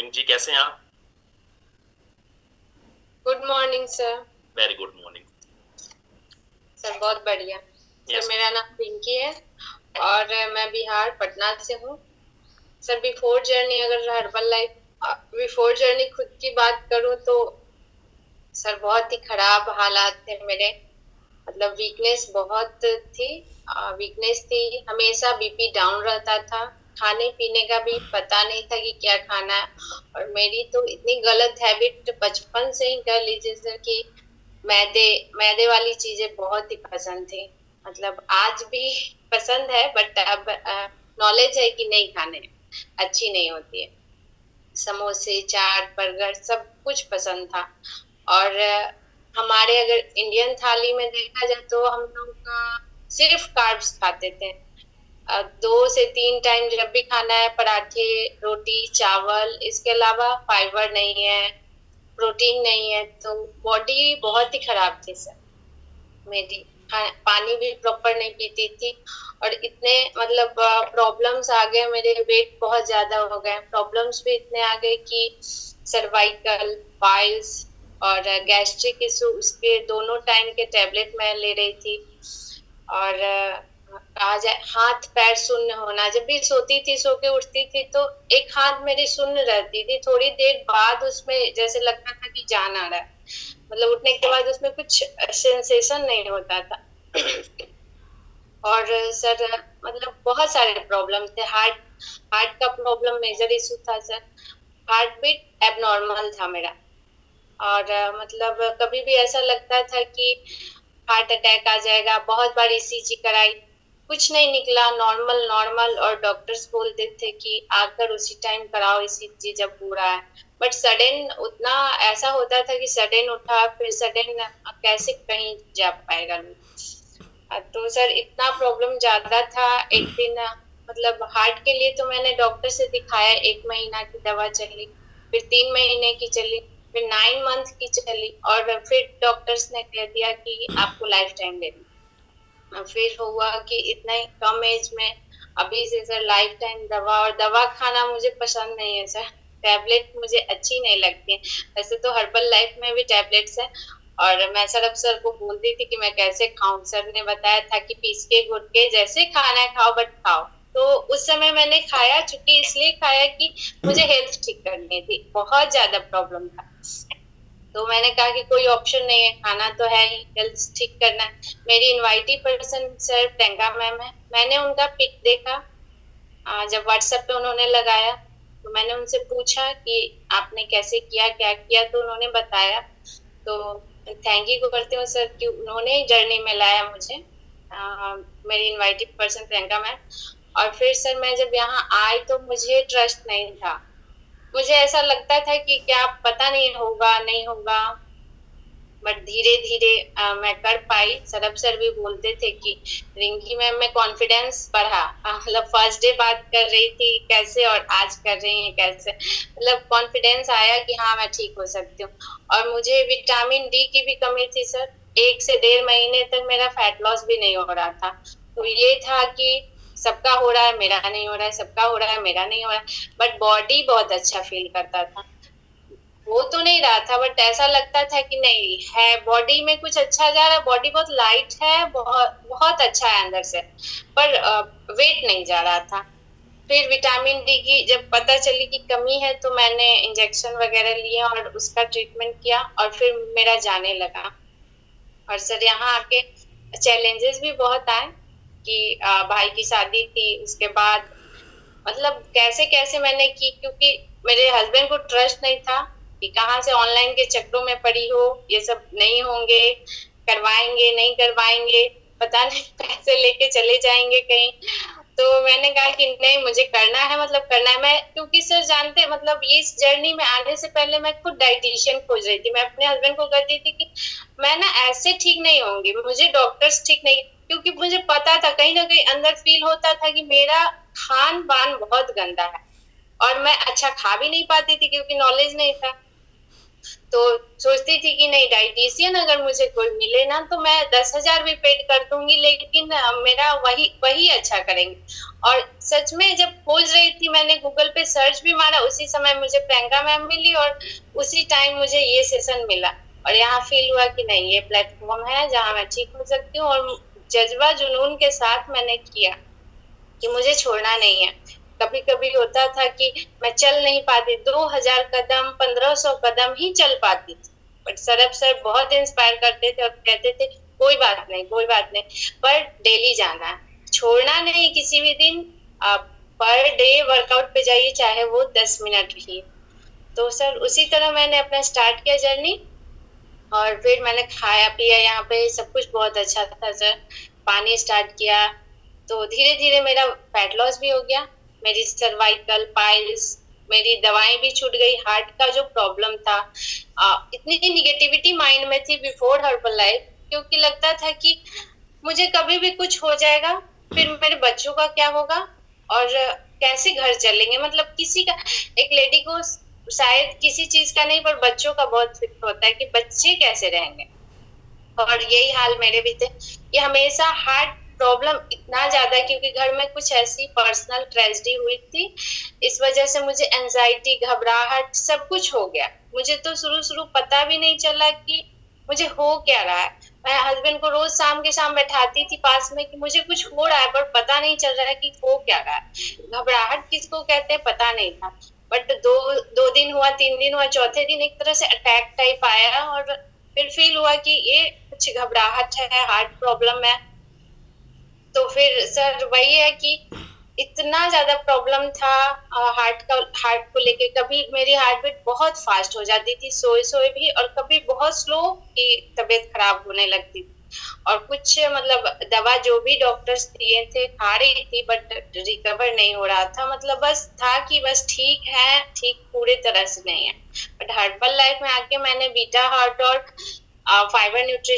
Morning जी, कैसे हैं आप? Good morning sir. Very good morning. Sir बहुत बढ़िया। Sir yes. मेरा नाम पिंकी है और मैं बिहार पटना से हूँ। सर बिफोर जर्नी, अगर हर्बल लाइफ बिफोर जर्नी खुद की बात करूँ तो सर बहुत ही खराब हालात थे मेरे। मतलब वीकनेस बहुत थी। वीकनेस थी, हमेशा बीपी डाउन रहता था। खाने पीने का भी पता नहीं था कि क्या खाना है। और मेरी तो इतनी गलत हैबिट बचपन से ही कह लीजिए सर कि मैदे मैदे वाली चीजें बहुत ही पसंद थी। मतलब आज भी पसंद है, बट अब नॉलेज है कि नहीं खाने, अच्छी नहीं होती है। समोसे, चाट, बर्गर सब कुछ पसंद था। और हमारे अगर इंडियन थाली में देखा जाए तो हम लोग सिर्फ कार्ब्स खाते थे। 2 से 3 टाइम जब भी खाना है, पराठे, रोटी, चावल, इसके अलावा फाइबर नहीं है, प्रोटीन नहीं है, तो बॉडी बहुत ही खराब थी सर मेरी। पानी भी प्रॉपर नहीं पीती थी। और इतने मतलब प्रॉब्लम्स आ गए, मेरे वेट बहुत ज्यादा हो गए, प्रॉब्लम्स भी इतने आ गए कि सर्वाइकल, पाइल्स और गैस्ट्रिक इशू, उसके दोनों टाइम के टैबलेट मैं ले रही थी। और कहा जाए हाथ पैर सुन्न होना, जब भी सोती थी, सो के उठती थी तो एक हाथ मेरी सुन्न रहती थी, थोड़ी देर बाद उसमें जैसे लगता था कि जान आ रहा है। मतलब उठने के बाद उसमें कुछ सेंसेशन नहीं होता था। और सर मतलब बहुत सारे प्रॉब्लम थे। हार्ट हार्ट का प्रॉब्लम मेजर इशू था सर। हार्ट बीट एबनॉर्मल था मेरा। और मतलब कभी भी ऐसा लगता था कि हार्ट अटैक आ जाएगा। बहुत बार ईसीजी कराई, कुछ नहीं निकला, नॉर्मल नॉर्मल। और डॉक्टर्स बोलते थे कि आकर उसी टाइम कराओ ईसीजी जब हो रहा है। बट सडन उतना ऐसा होता था कि सडन उठा फिर सडन कैसे कहीं जा पाएगा लोग। तो सर इतना प्रॉब्लम ज्यादा था। एक दिन मतलब हार्ट के लिए तो मैंने डॉक्टर से दिखाया, 1 महीना की दवा चली, फिर 3 महीने की चली, फिर 9 मंथ की चली, और फिर डॉक्टर्स ने कह दिया कि आपको लाइफ टाइम देनी। फिर हुआ कि इतना ही कम एज में अभी से सर लाइफ टाइम दवा, और दवा खाना मुझे पसंद नहीं है सर। टैबलेट मुझे अच्छी नहीं लगती है। वैसे तो हर्बल लाइफ में भी टैबलेट्स है, और मैं सर अब सर को बोलती थी कि मैं कैसे खाऊं। सर ने बताया था कि पीस के घुट के जैसे खाना है खाओ, बट खाओ। तो उस समय मैंने खाया, चूंकि इसलिए खाया कि मुझे हेल्थ ठीक करनी थी, बहुत ज्यादा प्रॉब्लम था। तो मैंने कहा कि कोई ऑप्शन नहीं है, खाना तो है ही, हेल्थ ठीक करना है। मेरी invitee person sir Priyanka ma'am है। मैंने उनका पिक देखा, जब व्हाट्सएप पे उन्होंने लगाया तो मैंने उनसे पूछा कि आपने कैसे किया, क्या किया, तो उन्होंने बताया। तो थैंक यू करती हूँ सर कि उन्होंने जर्नी में लाया मुझे, मेरी इनवाइटेड पर्सन प्रियंका मैम। और फिर सर मैं जब यहाँ आई तो मुझे ट्रस्ट नहीं था। मुझे ऐसा लगता था कि क्या पता नहीं होगा नहीं होगा। बट धीरे धीरे मैं कर पाई। सरब सर भी बोलते थे कि रिंकी मैम में कॉन्फिडेंस बढ़ा। मतलब फर्स्ट डे बात कर रही थी कैसे, और आज कर रही है कैसे, मतलब कॉन्फिडेंस आया कि हाँ मैं ठीक हो सकती हूँ। और मुझे विटामिन डी की भी कमी थी सर। 1 से 1.5 महीने तक मेरा फैट लॉस भी नहीं हो रहा था। तो ये था कि सबका हो रहा है, मेरा नहीं हो रहा है, सबका हो रहा है, मेरा नहीं हो रहा है। बट बॉडी बहुत अच्छा फील करता था। हो तो नहीं रहा था, बट ऐसा लगता था कि नहीं है, बॉडी में कुछ अच्छा जा रहा है, बॉडी बहुत लाइट है, बहुत बहुत अच्छा है अंदर से। पर वेट नहीं जा रहा था। फिर विटामिन डी की जब पता चली कि कमी है तो मैंने इंजेक्शन वगैरह लिए और उसका ट्रीटमेंट किया, और फिर मेरा जाने लगा। और सर यहाँ आके चैलेंजेस भी बहुत आए कि भाई की शादी थी, उसके बाद मतलब कैसे कैसे मैंने की, क्योंकि मेरे हस्बैंड को ट्रस्ट नहीं था कि कहाँ से ऑनलाइन के चक्रों में पड़ी हो, ये सब नहीं होंगे, करवाएंगे नहीं करवाएंगे, पता नहीं पैसे लेके चले जाएंगे कहीं। तो मैंने कहा कि नहीं, मुझे करना है, मतलब करना है। मैं क्योंकि सर जानते मतलब ये इस जर्नी में आने से पहले मैं खुद डाइटिशियन खोज रही थी। मैं अपने हस्बैंड को कहती थी कि मैं ना ऐसे ठीक नहीं होंगी, मुझे डॉक्टर्स ठीक नहीं, क्योंकि मुझे पता था कहीं ना कहीं अंदर फील होता था कि मेरा खान पान बहुत गंदा है। और मैं अच्छा खा भी नहीं पाती थी क्योंकि नॉलेज नहीं था। तो सोचती थी कि नहीं, डाइटिशियन अगर मुझे कोई मिले ना तो मैं 10,000 भी पेड कर दूंगी, लेकिन मेरा वही वही अच्छा करेंगे। और सच में जब खोज रही थी, मैंने गूगल पे सर्च भी मारा, उसी समय मुझे प्रियंका मैम मिली और उसी टाइम मुझे ये सेशन मिला। और यहाँ फील हुआ कि नहीं, ये प्लेटफॉर्म है जहाँ मैं ठीक हो सकती हूँ। और जज्बा जुनून के साथ मैंने किया कि मुझे छोड़ना नहीं है। कभी कभी होता था कि मैं चल नहीं पाती, 2,000 कदम, 1,500 कदम ही चल पाती थी, बट सरब सर बहुत इंस्पायर करते थे और कहते थे कोई बात नहीं, कोई बात नहीं, पर डेली जाना है, छोड़ना नहीं किसी भी दिन। आप पर डे वर्कआउट पे जाइए, चाहे वो 10 मिनट ही। तो सर उसी तरह मैंने अपना स्टार्ट किया जर्नी। और फिर मैंने खाया पिया, यहाँ पे सब कुछ बहुत अच्छा था सर। पानी स्टार्ट किया तो धीरे धीरे मेरा फैट लॉस भी हो गया। मेरी सर्वाइकल पाइल्स, मेरी दवाएं भी छूट गई। हार्ट का जो प्रॉब्लम था, इतनी निगेटिविटी माइंड में थी बिफोर हर्बल लाइफ, क्योंकि लगता था कि मुझे कभी भी कुछ हो जाएगा, फिर मेरे बच्चों का क्या होगा, और कैसे घर चलेंगे। मतलब किसी का, एक लेडी को शायद किसी चीज का नहीं, पर बच्चों का बहुत फिक्र होता है कि बच्चे कैसे रहेंगे। और यही हाल मेरे भी थे कि हमेशा हार्ट प्रॉब्लम इतना ज्यादा, क्योंकि घर में कुछ ऐसी पर्सनल ट्रेजेडी हुई थी, इस वजह से मुझे एंजाइटी, घबराहट सब कुछ हो गया। मुझे तो शुरू शुरू पता भी नहीं चला कि मुझे हो क्या रहा है। मैं हस्बैंड को रोज शाम के शाम बैठाती थी पास में कि मुझे कुछ हो रहा है, पर पता नहीं चल रहा है कि हो क्या रहा है। घबराहट किसको कहते हैं पता नहीं था। बट दो दो दिन हुआ, 3 दिन हुआ, चौथे दिन एक तरह से अटैक टाइप आया, और फिर फील हुआ कि ये कुछ घबराहट है, हार्ट प्रॉब्लम है। तो फिर सर वही है कि इतना ज्यादा प्रॉब्लम था हार्ट को लेके। कभी मेरी हार्ट बीट बहुत फास्ट हो जाती थी सोए सोए भी, और कभी बहुत स्लो की तबीयत खराब होने लगती थी। और कुछ मतलब दवा जो भी डॉक्टर्स दिए थे खा रही थी, बट रिकवर नहीं हो रहा था। मतलब बस था कि बस ठीक है, ठीक पूरे तरह से नहीं है। बट हर्बल लाइफ में आके मैंने बीटा हार्ट और फाइबर न्यूट्रिशन